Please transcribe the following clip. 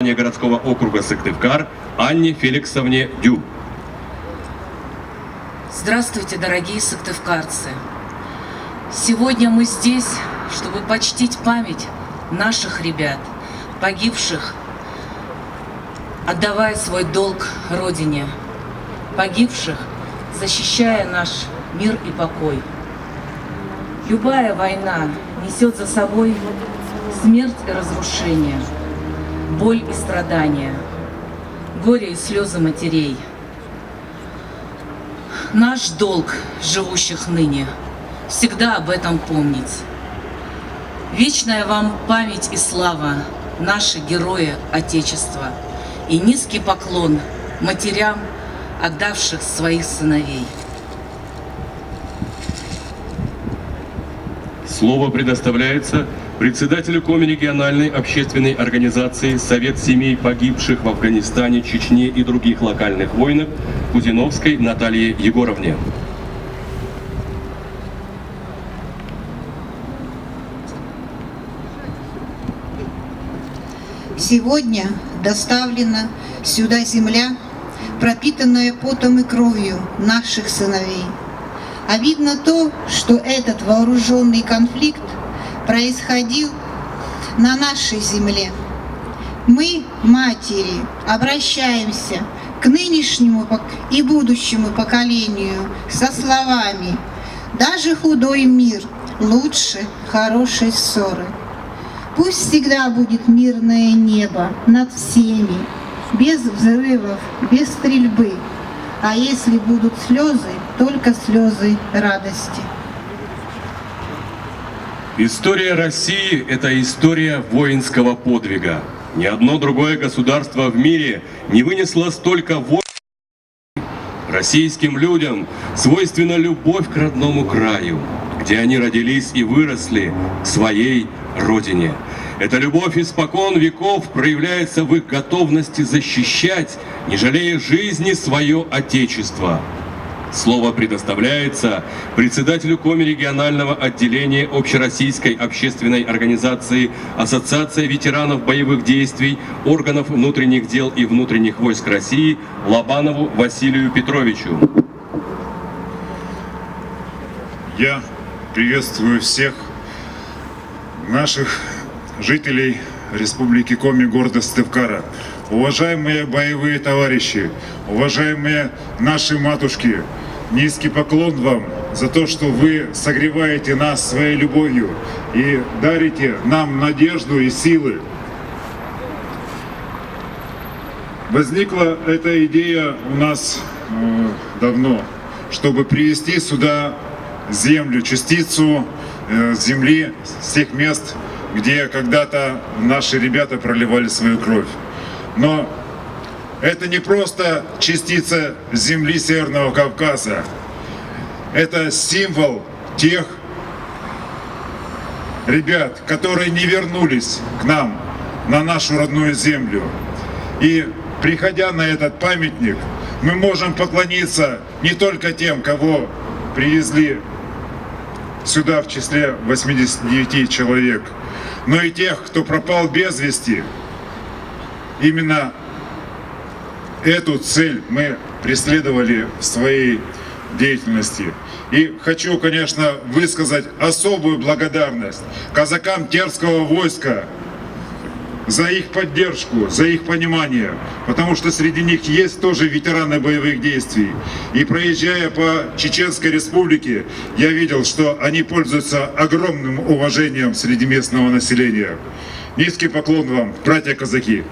городского округа Сыктывкар Анне Феликсовне Дю. Здравствуйте, дорогие сыктывкарцы! Сегодня мы здесь, чтобы почтить память наших ребят, погибших, отдавая свой долг Родине, погибших, защищая наш мир и покой. Любая война несет за собой смерть и разрушение, боль и страдания, горе и слезы матерей. Наш долг, живущих ныне, всегда об этом помнить. Вечная вам память и слава, наши герои Отечества, и низкий поклон матерям, отдавших своих сыновей. Слово предоставляется председателю Коми-региональной общественной организации «Совет семей погибших в Афганистане, Чечне и других локальных войнах» Кузиновской Наталье Егоровне. Сегодня доставлена сюда земля, пропитанная потом и кровью наших сыновей. А видно то, что этот вооруженный конфликт происходил на нашей земле. Мы, матери, обращаемся к нынешнему и будущему поколению со словами: «Даже худой мир лучше хорошей ссоры». Пусть всегда будет мирное небо над всеми, без взрывов, без стрельбы. А если будут слезы, только слезы радости. История России – это история воинского подвига. Ни одно другое государство в мире не вынесло столько войн. Российским людям свойственна любовь к родному краю, где они родились и выросли, к своей родине. Эта любовь испокон веков проявляется в их готовности защищать, не жалея жизни, свое Отечество. Слово предоставляется председателю Коми-регионального отделения Общероссийской общественной организации Ассоциация ветеранов боевых действий, органов внутренних дел и внутренних войск России Лобанову Василию Петровичу. Я приветствую всех наших жителей Республики Коми, города Сыктывкара. Уважаемые боевые товарищи, уважаемые наши матушки, низкий поклон вам за то, что вы согреваете нас своей любовью и дарите нам надежду и силы. Возникла эта идея у нас давно, чтобы привести сюда землю, частицу земли с тех мест, где когда-то наши ребята проливали свою кровь. Но это не просто частица земли Северного Кавказа. Это символ тех ребят, которые не вернулись к нам, на нашу родную землю. И приходя на этот памятник, мы можем поклониться не только тем, кого привезли сюда в числе 89 человек, но и тех, кто пропал без вести. Именно эту цель мы преследовали в своей деятельности. И хочу, конечно, высказать особую благодарность казакам Терского войска за их поддержку, за их понимание, потому что среди них есть тоже ветераны боевых действий. И проезжая по Чеченской Республике, я видел, что они пользуются огромным уважением среди местного населения. Низкий поклон вам, братья казаки!